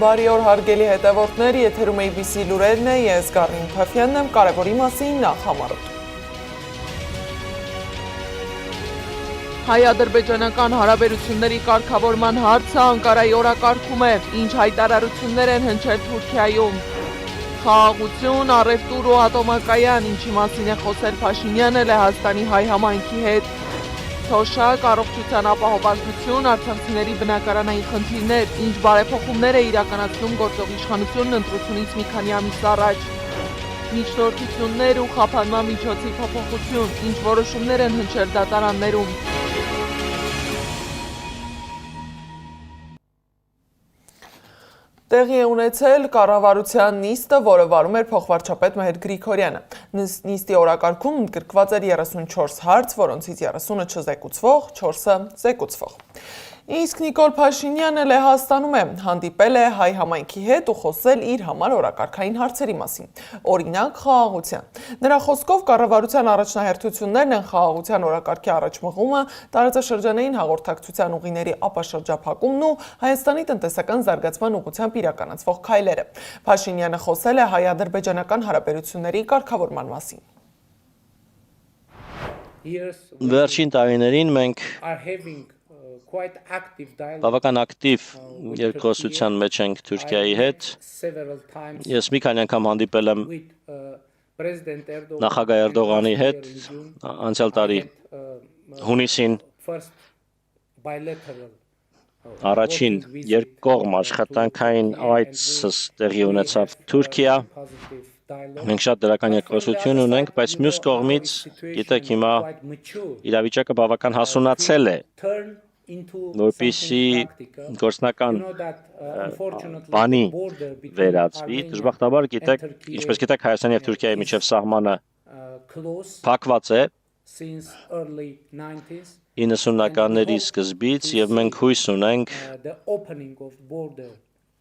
Բարի օր հարգելի հետևորդներ, եթերում ABC լուրերն է, ես Գառնիկ Թաֆյանն եմ, կարևորի մասին նախ համարոտ։ Հայ-ադրբեջանական հարաբերությունների կարգավորման հարցը Անկարայի օրակարգում է, ինչ հայտարարություններ են հնչել Թուրքիայում։ Խաղաղություն, առևտուր ու ատոմակայան, ինչի մասին է խոսել Փաշինյանը Լեհաստանի հայ համայնքի հետ։ Թոշակ, առողջության ապահովվածություն, արցախցիների բնակարանային խնդիրներ, ինչ բարեփոխումներ է իրականացնում գործող իշխանությունն ընտրությունից մի քանի ամիս առաջ։ Միջնորդություններ ու խափանման միջոցի փոփոխություն, ինչ որոշումներ են հնչել դատարաններում։ Տեղի է ունեցել կառավարության նիստը, որը վարում էր փոխվարչապետ Մեհեր Գրիգորյանը։ Նիստի օրակարգում ընդգրկված էր 34 հարց, որոնցից 30-ը չզեկուցվող, 4-ը զեկուցվող։ Իսկ Նիկոլ Փաշինյանը Լեհաստանում է, հանդիպել է հայ համայնքի հետ ու խոսել իր համար օրակարգային հարցերի մասին, օրինակ խաղաղության։ Նրա խոսքով կառավարության առաջնահերթություններն են խաղաղության օրակարգի առաջմղումը, տարածաշրջանային հաղորդակցության ուղիների ապաշրջափակումն ու Հայաստանի տնտեսական զարգացման ուղղությամբ իրականացվող քայլերը։ Փաշինյանը խոսել է հայ-ադրբեջանական հարաբերությունների կարգավորման մասին։ Վերջին տարիներին մենք բավական ակտիվ երկխոսության մեջ ենք Թուրքիայի հետ։ Ես մի քանի անգամ հանդիպել եմ նախագահ Էրդողանի հետ, անցյալ տարի հունիսին առաջին երկկողմ աշխատանքային այցս տեղի ունեցավ Թուրքիա։ Մենք շատ դրական երկխոսություն ունենք, բայց մյուս կողմից, գիտեք, հիմա իրավիճակը բավական հասունացել է, որպեսզի գործնական բանի վերածվի։ Դժբախտաբար, գիտեք, ինչպես գիտեք, Հայաստանի և Թուրքիայի միջև սահմանը փակված է 90-ականների սկզբից և մենք հույս ունենք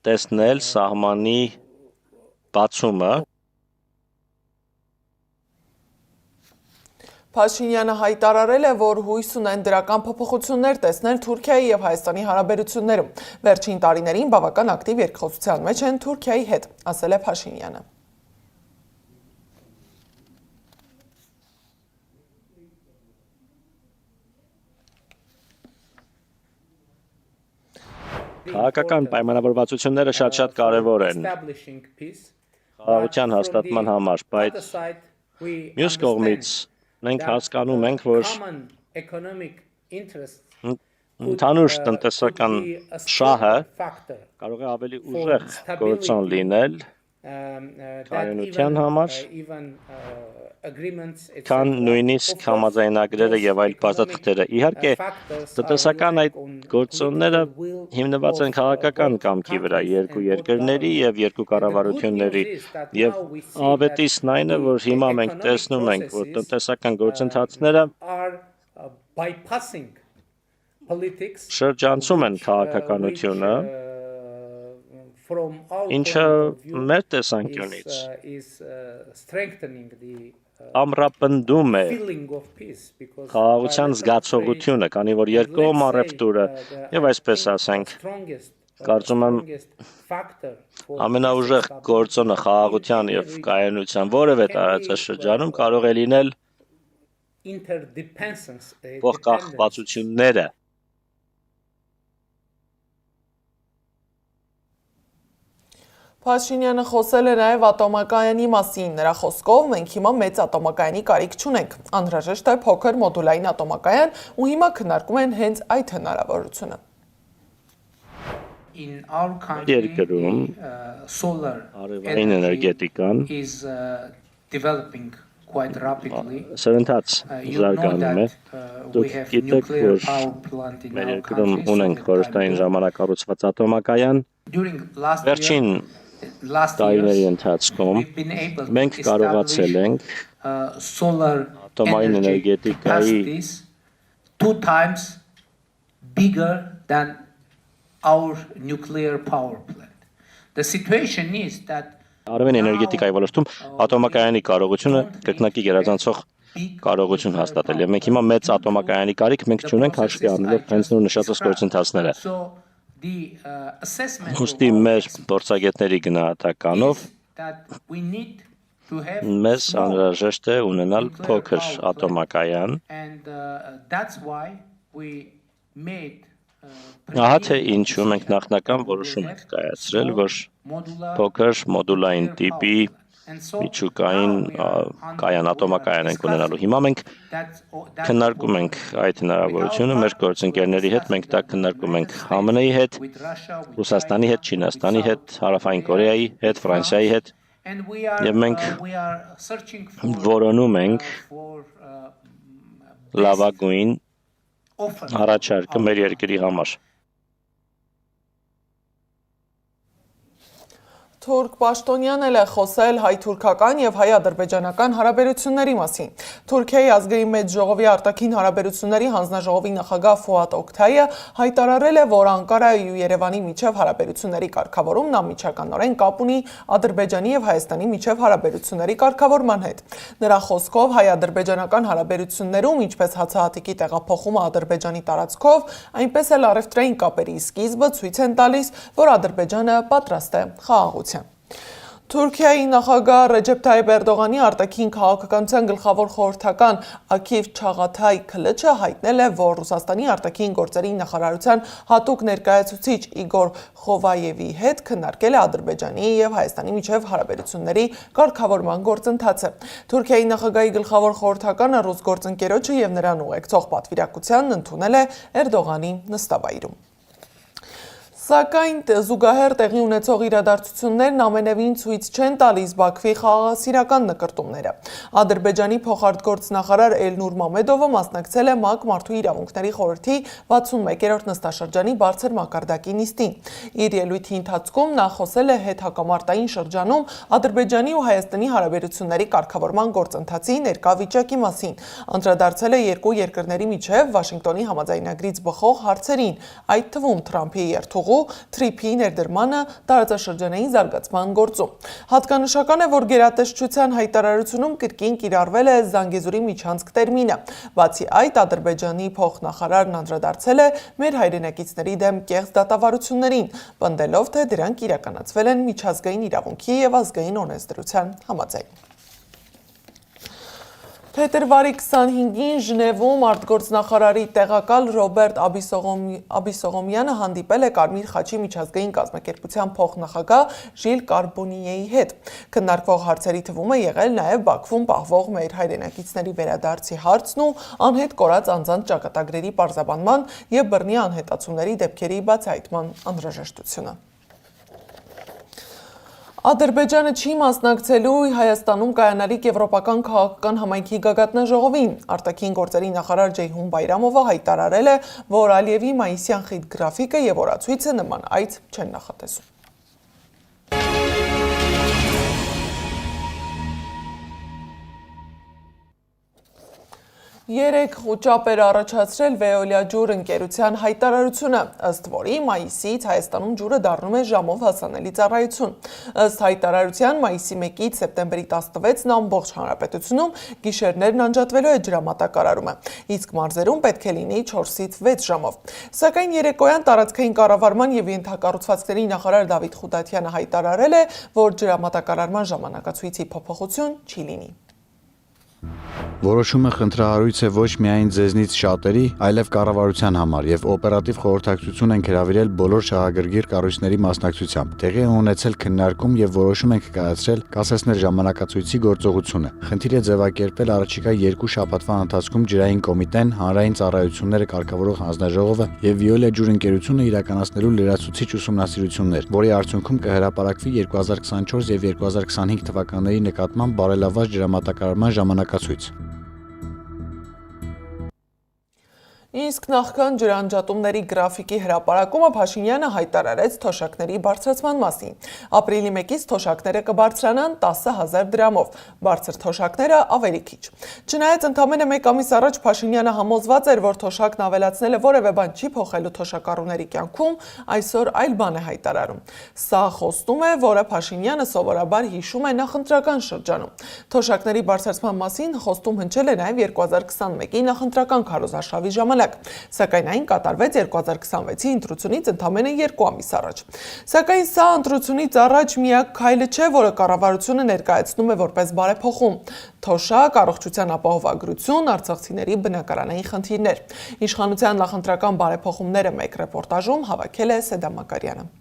տեսնել սահմանի բացումը։ Փաշինյանը հայտարարել է, որ հույս ունեն դրական փոփոխություններ տեսնել Թուրքիայի և Հայաստանի հարաբերություններում։ Վերջին տարիներին բավական ակտիվ երկխոսության մեջ են Թուրքիայի հետ, ասել է Փաշինյանը։ Քաղաքական պայմանավորվածությունները շատ կարևոր են խաղաղության հաստատման համար, բայց մյուս կողմից մենք հասկանում ենք, որ ընդհանուր տնտեսական շահը կարող է ավելի ուժեղ գործոն լինել կայունության համար, քան նույնիսկ համաձայնագրերը և այլ փաստաթղթերը։ Իհարկե, տնտեսական այդ գործոնները հիմնված են քաղաքական կամքի վրա, երկու երկրների և երկու կառավարությունների, և ավետիսն այն է, որ հիմա մենք տեսնում ենք, որ տնտեսական գործընթացները շրջանցում են քաղաքականությունը, ինչը մեր տեսանկյունից ամրապնդում է խաղաղության զգացողությունը, քանի որ երկկողմ առևտուրը և այսպես ասենք, կարծում եմ ամենաուժեղ գործոնը խաղաղության և կայունության որևէ տարածաշրջանում կարող է լինել փոխկախվածությունները։ Փաշինյանը խոսել է նաև ատոմակայանի մասին, նրա խոսքով մենք հիմա մեծ ատոմակայանի կարիք չունենք, անհրաժեշտ է փոքր մոդուլային ատոմակայան ու հիմա քննարկում են հենց այդ հնարավորությունը։ Երկրում արևային էներգետիկան սրընթաց զարգանում է։ Դուք գիտեք, որ մեր երկրում ունենք խորհրդային ժամանակ կառուցված ատոմակայան։ Վերջին տարիների ընթացքում մենք կարողացել ենք ատոմային էներգետիկայի արևային էներգետիկայի ոլորտում ատոմակայանի կարողությունը կրկնակի գերազանցող կարողություն հաստատել եւ մենք հիմա մեծ ատոմակայանի կարիք մենք չունենք հաշվի առնելով հենց նոր նշածած գործընթացները։ Ուստի մեր փորձագետների գնահատականով մեզ անհրաժեշտ է ունենալ փոքր ատոմակայան, ահա թե ինչու մենք նախնական որոշում ենք կայացրել, որ փոքր մոդուլային տիպի միջուկային կայան, ատոմակայան ենք ունենալու։ Հիմա մենք քննարկում ենք այդ հնարավորությունը մեր գործընկերների հետ, մենք դա քննարկում ենք ԱՄՆ-ի հետ, Ռուսաստանի հետ, Չինաստանի հետ, Հարավային Կորեայի հետ, Ֆրանսիայի հետ, եւ մենք որոնում ենք լավագույն առաջարկը մեր երկրի համար։ Թուրք Պաշտոնյան էլ է խոսել հայ-թուրքական եւ հայ-ադրբեջանական հարաբերությունների մասին։ Թուրքիայի ազգային մեծ ժողովի արտաքին հարաբերությունների հանձնաժողովի նախագահ Ֆուատ Օկթայը հայտարարել է, որ Անկարայի ու Երևանի միջև հարաբերությունների կարգավորումն անմիջականորեն կապ ունի Ադրբեջանի եւ Հայաստանի միջև հարաբերությունների կարգավորման հետ։ Նրա խոսքով հայ-ադրբեջանական հարաբերություններում, ինչպես հացահատիկի տեղափոխումը Ադրբեջանի տարածքով, այնպես էլ առևտրային կապերի սկիզբը ցույց են տալիս, որ Ադրբեջանը պատրաստ է խաղաղության։ Թուրքիայի նախագահ Ռեջեփ Թայիփ Էրդողանի արտաքին քաղաքականության գլխավոր խորհրդական Աքիվ Չաղաթայ Քլչը հայտնել է, որ Ռուսաստանի արտաքին գործերի նախարարության հատուկ ներկայացուցիչ Իգոր Խովայևի հետ քննարկել է Ադրբեջանի եւ Հայաստանի միջև հարաբերությունների կարգավորման գործընթացը։ Թուրքիայի նախագահի գլխավոր խորհրդականը ռուս գործընկերոջը եւ նրան ուղեկցող պատվիրակությանն ընդունել է Էրդողանի նստավայրում։ Սակայն զուգահեռ տեղի ունեցող իրադարձություններն ամենևին ցույց չեն տալիս Բաքվի խաղաղասիրական նկրտումները։ Ադրբեջանի փոխարտգործնախարար Էլնուր Մամեդովը մասնակցել է ՄԱԿ Մարդու իրավունքների խորհրդի 61-րդ նստաշրջանի բարձր մակարդակի նիստին։ Իր ելույթի ընթացքում նա խոսել է հետհակամարտային շրջանում Ադրբեջանի ու Հայաստանի հարաբերությունների կարգավորման գործընթացի ներկա վիճակի մասին։ Անդրադարձել է երկու երկրների միջև Վաշինգտոնի համաձայնագրից բխող հարցերին, այդ թվում Թրամփի երթուղու Թրիփի ներդրմանը տարածաշրջանային զարգացման գործում։ Հատկանշական է, որ գերատեսչության հայտարարությունում կրկին կիրառվել է Զանգեզուրի միջանցք տերմինը։ Բացի այդ, Ադրբեջանի փոխնախարարն անդրադարձել է մեր հայրենակիցների դեմ կեղծ դատավարություններին, պնդելով, թե դրանք իրականացվել են միջազգային իրավունքի եւ ազգային օրենսդրության համաձայն։ Փետրվարի 25-ին Ժնևում արտգործնախարարի տեղակալ Ռոբերտ Աբիսողոմյանը հանդիպել է Կարմիր խաչի միջազգային կազմակերպության փոխնախագահ Ժիլ Կարբոնիեի հետ։ Քննարկվող հարցերի թվում է եղել նաև Բաքվում պահվող մեր հայրենակիցների վերադարձի հարցն ու անհետ կորած անձանց ճակատագրերի պարզաբանման եւ բռնի անհետացումների դեպքերի բացահայտման անհրաժեշտությունը։ Ադրբեջանը չի մասնակցելու Հայաստանում կայանալիք Եվրոպական քաղաքական համայնքի գագաթնաժողովին։ Արտաքին գործերի նախարար Ջեյհուն Բայրամովը հայտարարել է, որ Ալիևի մայիսյան խիտ գրաֆիկը եւ օրացույցը նման այց չեն նախատեսում։ Երեք խոճապ էր առաջացրել Veolia ջուր ընկերության հայտարարությունը, ըստ որի մայիսից Հայաստանում ջուրը դառնում է ժամով հասանելի ծառայություն։ Ըստ հայտարարության մայիսի 1-ից սեպտեմբերի 16-ն ամբողջ հանրապետությունում գիշերներն անջատվելու է ջրամատակարարումը, իսկ մարզերում պետք է լինի 4-ից 6 ժամով։ Սակայն երեկոյան տարածքային կառավարման եւ ենթակառուցվածքների նախարար Դավիթ Խուդատյանը հայտարարել է, որ ջրամատակարարման ժամանակացույցի փոփոխություն չի լինի։ Որոշումը խնդրահարույց է ոչ միայն ձեզնից շատերի, այլև կառավարության համար եւ օպերատիվ խորհրդակցություն ենք հրավիրել բոլոր շահագրգիռ կառույցների մասնակցությամբ։ Տեղի է ունեցել քննարկում եւ որոշում ենք կայացրել կասեցնել ժամանակացույցի գործողությունը։ Խնդիր է ձևակերպել առաջիկա 2 շաբաթվա ընթացքում ջրային կոմիտեն, հանրային ծառայությունները կարգավորող հանձնաժողովը եւ Veolia ջուր ընկերությունը իրականացնելու լրացուցիչ ուսումնասիրություններ, որի արդյունքում կհրապարակվի 2024 եւ 2025 թվականների նկատմամբ բարելավված ջրամատակարարման ժամանակացույց։ Իսկ նախքան ջրանջատումների գրաֆիկի հրապարակումը Փաշինյանը հայտարարեց թոշակների բարձրացման մասին։ Ապրիլի 1-ից թոշակները կբարձրանան 10,000 դրամով, բարձր թոշակները ավելի քիչ։ Չնայած ընդամենը 1 ամիս առաջ Փաշինյանը համոզված էր, որ թոշակն ավելացնելը որևէ բան չի փոխելու թոշակառուների կյանքում, այսօր այլ բան է հայտարարում։ Սա խոստում է, որը Փաշինյանը սովորաբար հիշում է նախընտրական շրջանում։ Թոշակների բարձրացման մասին խոստում հնչել է նաև 2021-ի նախընտրական քարոզարշավի ժամանակ։ ժամանակ, սակայն այն կատարվեց 2026-ի ընտրությունից ընդամենը 2 ամիս առաջ։ Սակայն սա ընտրությունից առաջ միակ քայլը չէ, որը կառավարությունը ներկայացնում է որպես բարեփոխում։ Թոշակ, առողջության ապահովագրություն, արցախցիների բնակարանային խնդիրներ։ Իշխանության նախընտրական բարեփոխումները մեկ ռեպորտաժում հավաքել է Սեդա Մակարյանը։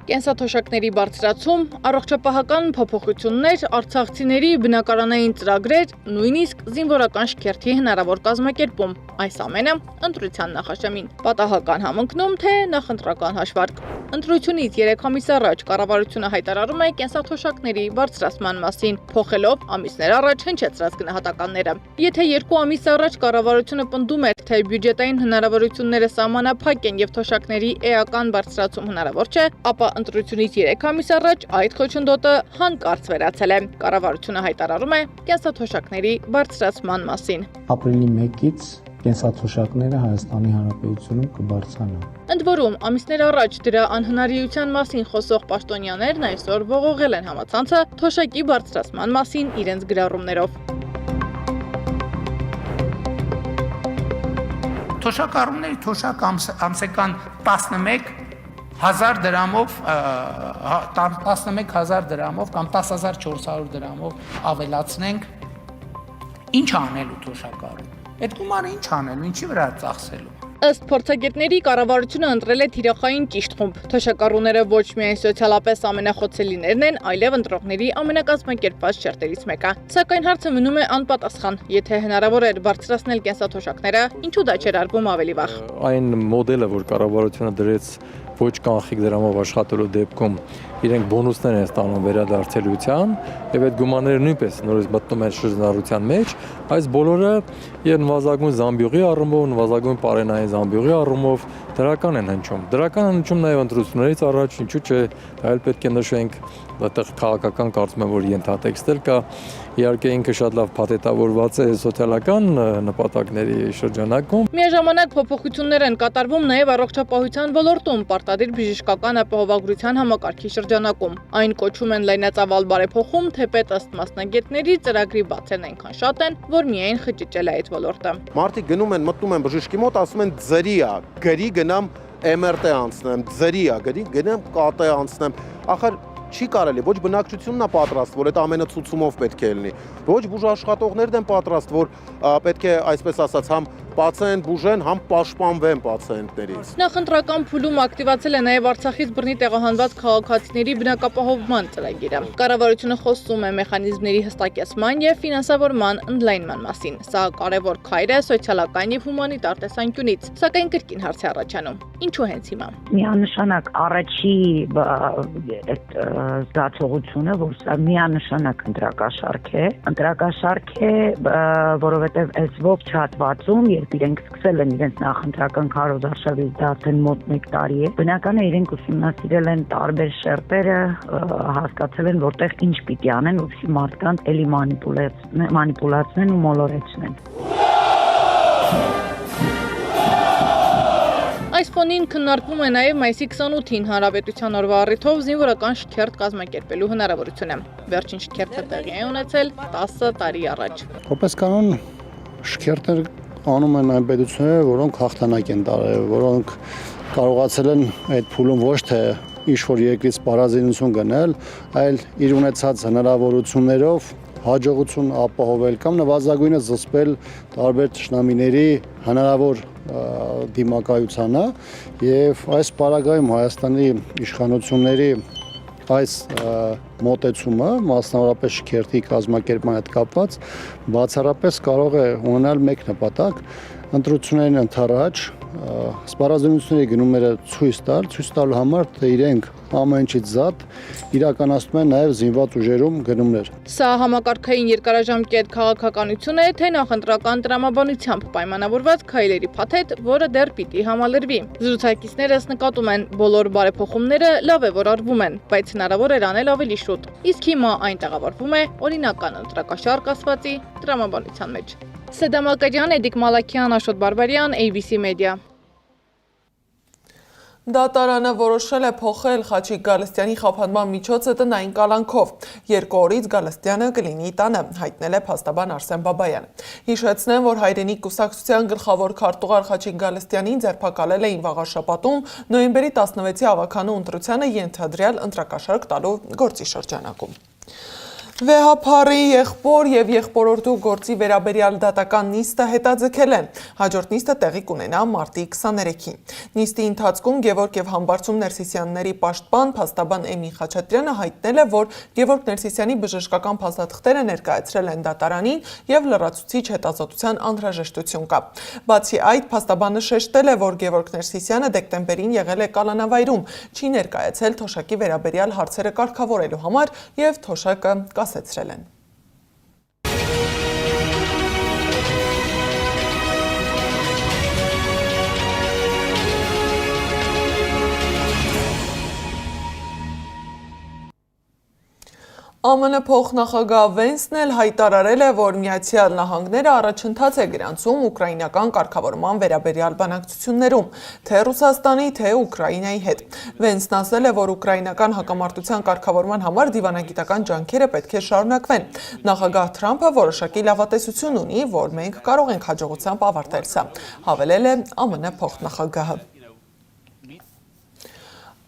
Կենսաթոշակների բարձրացում, առողջապահական փոփոխություններ, արցախցիների բնակարանային ծրագրեր, նույնիսկ զինվորական շքերթի հնարավոր կազմակերպում, այս ամենը ընտրության նախաշեմին։ Պատահական համընկնում, թե նախընտրական հաշվարկ։ Ընտրությունից 3 ամիս առաջ կառավարությունը հայտարարում է կենսաթոշակների բարձրացման մասին, փոխելով ամիսներ առաջ հնչեցրած գնահատականները։ Եթե 2 ամիս առաջ կառավարությունը պնդում էր, թե բյուջետային հնարավորությունները սահմանափակ են եւ թոշակների էական բարձրացում հնարավոր չէ, ապա ընտրությունից 3 ամիս առաջ այդ խոչընդոտը հանկարծ վերացել է։ Կառավարությունը հայտարարում է կենսաթոշակների բարձրացման մասին։ Ապրիլի 1-ից կենսաթոշակները Հայաստանի Հանրապետությունում կբարձրանան։ Ընդ որում, ամիսներ առաջ դրա անհնարինության մասին խոսող պաշտոնյաներն այսօր ողողել են համացանցը թոշակի բարձրացման մասին իրենց գրառումներով։ Թոշակառումների թոշակ ամսական 11,000 դրամով 11,000 դրամով կամ 10,400 դրամով ավելացնենք, ինչ անելու թոշակառում։ Այդ գումարը ինչ անելու, ինչի վրա ծախսելու։ Ըստ փորձագետների կառավարությունը ընտրել է թիրախային ճիշտ խումբ։ Թոշակառուները ոչ միայն սոցիալապես ամենախոցելիներն են, այլև ընտրողների ամենակազմակերպված շերտերից մեկը։ Սակայն հարցը մնում է անպատասխան, եթե հնարավոր էր բարձրացնել կենսաթոշակները, ինչու դա չէր արվում ավելի վաղ։ Այն մոդելը, որ կառավարությունը դրեց ոչ կանխիկ դրամով աշխատելու դեպքում իրենք բոնուսներ են ստանում վերադարձելիության եւ այդ գումարները նույնպես նորից մտնում են շրջանառության մեջ, այս բոլորը եւ նվազագույն զամբյուղի առումով, նվազագույն պարենային զամբյուղի առումով դրական են հնչում։ Դրական են հնչում նաեւ ընտրություններից առաջ, ինչու՞ չէ, դա էլ պետք է նշենք, այդտեղ քաղաքական կարծում եմ, որ ենթատեքստել կա, իհարկե ինքը շատ լավ փաթեթավորված է սոցիալական նպատակների շրջանակում։ Միաժամանակ փոփոխություններ են կատարվում նաև առողջապահության ոլորտում, պարտադիր բժշկական ապահովագրության համակարգի շրջանակում։ Այն կոչում են լայնածավալ բարեփոխում, թեպետ ըստ մասնագետների ծրագրի բացերն այնքան շատ են, որ միայն խճճել է այդ ոլորտը։ Մարդիկ գնում են, մտնում են բժշկի մոտ, ասում են ձրի է, գրի գնամ MRT անցնեմ, ձրի է, գրի գնամ ԿՏ անցնեմ։ Ախր չի կարելի, ոչ բնակչությունն է պատրաստ, որ այդ ամենը ցուցումով պետք է լինի։ Ոչ բուժաշխատողներն են պատրաստ, որ պետք է, այսպես ասած, համ պացիենտ բուժեն, համ պաշտպանվեն պացիենտներից։ Նախընտրական փուլում ակտիվացել է նաև Արցախից բռնի տեղահանված քաղաքացիների բնակապահովման ծրագիրը։ Կառավարությունը խոսում է մեխանիզմների հստակեցման եւ ֆինանսավորման ընդլայնման մասին։ Սա կարևոր քայլ է սոցիալական եւ հումանիտար տեսանկյունից, սակայն կրկին հարց է առաջանում. ինչու հենց հիմա։ Միանշանակ առաջի զգացողությունը, որ սա միանշանակ ընտրակաշարք է, որովհետև այս ողջ հատվածում, երբ իրենք սկսել են իրենց նախընտրական քարոզարշավից դարձել մոտ 1 տարի է, բնական է իրենք ուսումնասիրել են տարբեր շերտերը, հասկացել են, որտեղ ինչ պիտի անեն, որպեսզի մարդկանց էլի մանիպուլացնեն ու մոլորեցնեն։ Այս ֆոնին քննարկվում է նաև մայիսի 28-ին Հանրապետության օրվա առիթով զինվորական շքերթ կազմակերպելու հնարավորությունը։ Վերջին շքերթը տեղի է ունեցել 10 տարի առաջ։ Որպես կանոն շքերթներ անում են այն պետությունները, որոնք հաղթանակ են տարել, որոնք կարողացել են այդ փուլում ոչ թե ինչ-որ երկրից պարազինություն գնել, այլ իր ունեցած հնարավորություններով հաջողություն ապահովել կամ նվազագույնը զսպել տարբեր թշնամիների հնարավոր դիմակայությանը եւ այս պարագայում Հայաստանի իշխանությունների այս մոտեցումը, մասնավորապես շքերթի կազմակերպման հետ կապված, բացառապես կարող է ունենալ մեկ նպատակ՝ ընտրություններին ընդառաջ սպառազինությունների գնումները ցույց տալու համար, թե իրենք ամեն ինչից զատ իրականացնում են նաև զինված ուժերում գնումներ։ Սա համակարգային երկարաժամկետ քաղաքականություն է, թե նախընտրական տրամաբանությամբ պայմանավորված քայլերի փաթեթ, որը դեռ պիտի համալրվի։ Զրուցակիցներս նկատում են, բոլոր բարեփոխումները լավ է, որ արվում են, բայց հնարավոր էր անել ավելի շուտ։ Իսկ հիմա այն տեղավորվում է օրինական ընտրակաշարք ասվածի տրամաբանության մեջ։ Սեդա Մակարյան, Էդիկ Մալաքյան, Աշոտ Բարբարյան, ABC Media։ Դատարանը որոշել է փոխել Խաչիկ Գալստյանի խափանման միջոցը տնային կալանքով։ 2 օրից Գալստյանը կլինի տանը, հայտնել է փաստաբան Արսեն Բաբայանը։ Հիշեցնեմ, որ Հայրենիք կուսակցության գլխավոր քարտուղար Խաչիկ Գալստյանին ձերբակալել էին վաղաշաբաթում նոյեմբերի 16-ի ավականու ընտրությանը ենթադրյալ ընտրակաշարք տալու գործի շրջանակում։ Վեհափարի եղբոր եւ եղբորորդու գործի վերաբերյալ դատական նիստը հետաձգել են։ Հաջորդ նիստը տեղի կունենա մարտի 23-ին։ Նիստի ընթացքում Գևորգ եւ Համբարձում Ներսիսյանների պաշտպան փաստաբան Էմին Խաչատրյանը հայտնել է, որ Գևորգ Ներսիսյանի բժշկական փաստաթղթերը ներկայացրել են դատարանին եւ լրացուցիչ հետազոտության անհրաժեշտություն կա։ Բացի այդ, փաստաբանը շեշտել է, որ Գևորգ Ներսիսյանը դեկտեմբերին եղել է կալանավայրում, չի ներկայացել թոշակի վերաբերյալ հարցերը կարգավորելու համար եւ թոշակը կասեցրել են։ ԱՄՆ փոխնախագահ Վենսն էլ հայտարարել է, որ Միացյալ Նահանգները առաջընթաց է գրանցում ուկրաինական կարգավորման վերաբերյալ բանակցություններում, թե Ռուսաստանի, թե Ուկրաինայի հետ։ Վենսն ասել է, որ ուկրաինական հակամարտության կարգավորման համար դիվանագիտական ջանքերը պետք է շարունակվեն։ Նախագահ Թրամփը որոշակի լավատեսություն ունի, որ մենք կարող ենք հաջողությամբ ավարտել սա, հավելել է ԱՄՆ փոխնախագահը։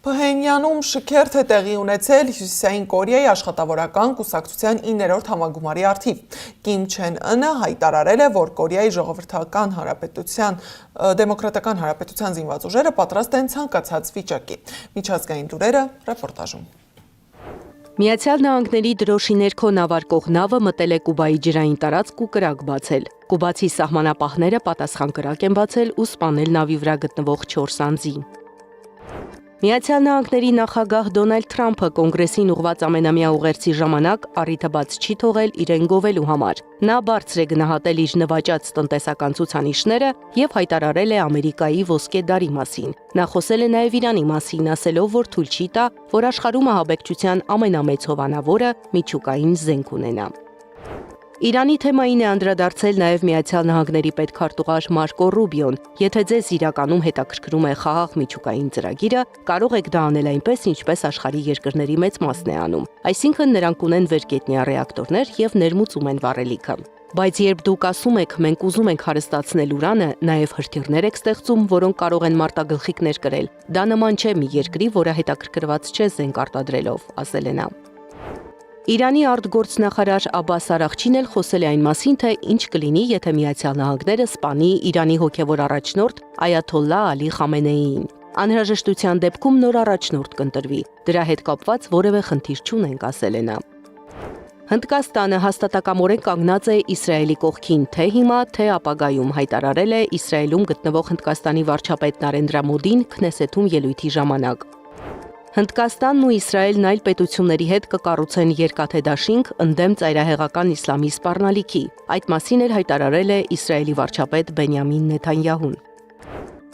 Փհենյանում շքերթ է տեղի ունեցել Հյուսիսային Կորեայի աշխատավորական կուսակցության 9-րդ համագումարի առթիվ։ Կիմ Չեն Ընը հայտարարել է, որ Կորեայի ժողովրդական հանրապետության դեմոկրատական հանրապետության զինված ուժերը պատրաստ են ցանկացած վիճակի։ Միջազգային լուրերը ռեպորտաժում։ Միացյալ Նահանգների դրոշի ներքո նավարկող նավը մտել է Կուբայի ջրային տարածք ու կրակ բացել։ Կուբացի սահմանապահները պատասխան կրակ են բացել ու սպանել նավի վրա գտնվող 4 անձի։ Միացյալ Նահանգների նախագահ Դոնալդ Թրամփը կոնգրեսին ուղղված ամենամյա ուղերձի ժամանակ առիթը բաց չի թողել իրեն գովելու համար։ Նա բարձր է գնահատել իր նվաճած տնտեսական ցուցանիշները եւ հայտարարել է Ամերիկայի ոսկե դարի մասին։ Նա խոսել է նաեւ Իրանի մասին, ասելով, որ թույլ չի տա, որ աշխարհում ահաբեկչության ամենամեծ հովանավորը միջուկային զենք ունենա։ Իրանի թեմային է անդրադարձել նաև Միացյալ Նահանգների պետքարտուղար Մարկո Ռուբիոն։ Եթե ձեզ իրականում հետաքրքրում է խաղաղ միջուկային ծրագիրը, կարող եք դա անել այնպես, ինչպես աշխարհի երկրների մեծ մասն է անում։ Այսինքն նրանք ունեն վերգետնյա ռեակտորներ եւ ներմուծում են վառելիքը։ Բայց երբ դուք ասում եք, մենք ուզում ենք հարստացնել ուրանը, նաև հրթիռներ եք ստեղծում, որոնք կարող են մարտագլխիկներ կրել։ Դա նման չէ մի երկրի, որը հետաքրքրված չէ զենք արտադրելով, ասել է նա։ Իրանի արտգործնախարար Աբբաս Արաղչին էլ խոսել է այն մասին, թե ինչ կլինի, եթե Միացյալ Նահանգները սպանի Իրանի հոգևոր առաջնորդ Այաթոլլա Ալի Խամենեիին։ Անհրաժեշտության դեպքում նոր առաջնորդ կընտրվի։ Դրա հետ կապված որևէ խնդիր չունենք, ասել է նա։ Հնդկաստանը հաստատակամորեն կանգնած է Իսրայելի կողքին, թե հիմա, թե ապագայում, հայտարարել է Իսրայելում գտնվող Հնդկաստանի վարչապետ Նարենդրա Մոդին Քնեսեթում ելույթի ժամանակ։ Հնդկաստանն ու Իսրայելն այլ պետությունների հետ կկառուցեն երկաթե դաշինք ընդդեմ ծայրահեղական իսլամի սպառնալիքի։ Այդ մասին էլ հայտարարել է Իսրայելի վարչապետ Բենյամին Նեթանյահուն։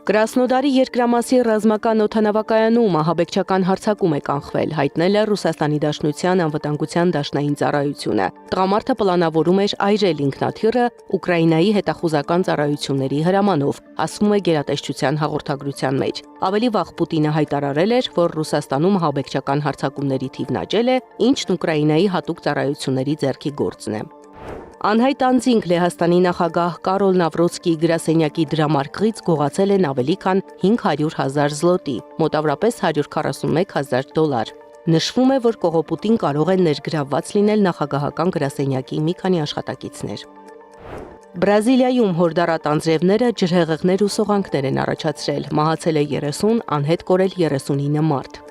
Կրասնոդարի երկրամասի ռազմական օդանավակայանում ահաբեկչական հարձակում է կանխվել, հայտնել է Ռուսաստանի Դաշնության անվտանգության դաշնային ծառայությունը։ Տղամարդը պլանավորում էր այրել ինքնաթիռը Ուկրաինայի հետախուզական ծառայությունների հրամանով, ասվում է գերատեսչության հաղորդագրության մեջ։ Ավելի վաղ Պուտինը հայտարարել էր, որ Ռուսաստանում ահաբեկչական հարձակումների թիվն աճել է, ինչն Ուկրաինայի հատուկ ծառայությունների ձեռքի գործն է։ Անհայտ անձինք Լեհաստանի նախագահ Կարոլ Նավրոցկիի գրասենյակի դրամարկղից գողացել են ավելի քան 500,000 զլոտի, մոտավորապես $141,000։ Նշվում է, որ կողոպուտին կարող են ներգրավված լինել նախագահական գրասենյակի մի քանի աշխատակիցներ։ Բրազիլիայում հորդառատ անձրևները ջրհեղեղներ ու սողանքներ են առաջացրել, մահացել է 30, անհետ կորել 39 մարդ։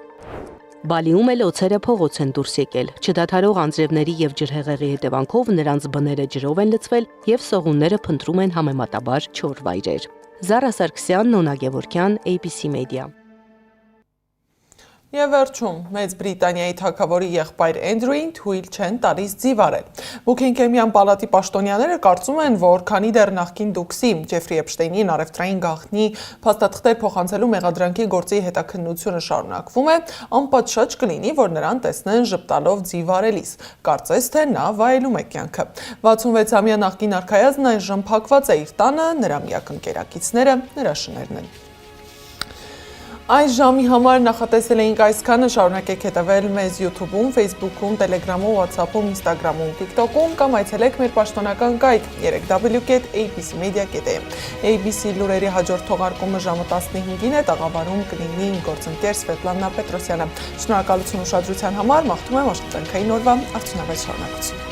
Բալիում էլ օձերը փողոց են դուրս եկել, չդադարող անձրևների եւ ջրհեղեղի հետևանքով նրանց բները ջրով են լցվել եւ սողունները փնտրում են համեմատաբար չոր վայրեր։ Զարա Սարգսյան, Նոնա Գևորգյան, ABC Media։ Եվ վերջում, Մեծ Բրիտանիայի թագավորի եղբայր Էնդրյուին թույլ չեն տալիս ձիվարել։ Բուքինգհեմյան պալատի պաշտոնյաները կարծում են, որ քանի դեռ նախկին դուքսի Ջեֆրի Էփշտեյնին առևտրային գաղտնի փաստաթղթեր փոխանցելու մեղադրանքի գործի հետաքննությունը շարունակվում է, անպատշաճ կլինի, որ նրան տեսնեն ժպտալով ձիվարելիս, կարծես թե նա վայելում է կյանքը։ 66-ամյա նախկին արքայազնն այժմ փակված է իր տանը, նրա միակ ընկերակիցները նրա շներն են։ Այս ժամի համար նախատեսել էինք այսքանը, շարունակեք հետևել մեզ YouTube-ում, Facebook-ում, Telegram-ում, WhatsApp-ում, Instagram-ում, TikTok-ում կամ այցելեք մեր պաշտոնական կայք 3w.abcmedia.am։ ABC լուրերի հաջորդ թողարկումը ժամը 15-ին է, տաղավարում կլինի իմ գործընկեր Սվետլանա Պետրոսյանը։ Շնորհակալություն ուշադրության համար, մաղթում եմ աշխատանքային օրվա արդյունավետ շարունակություն։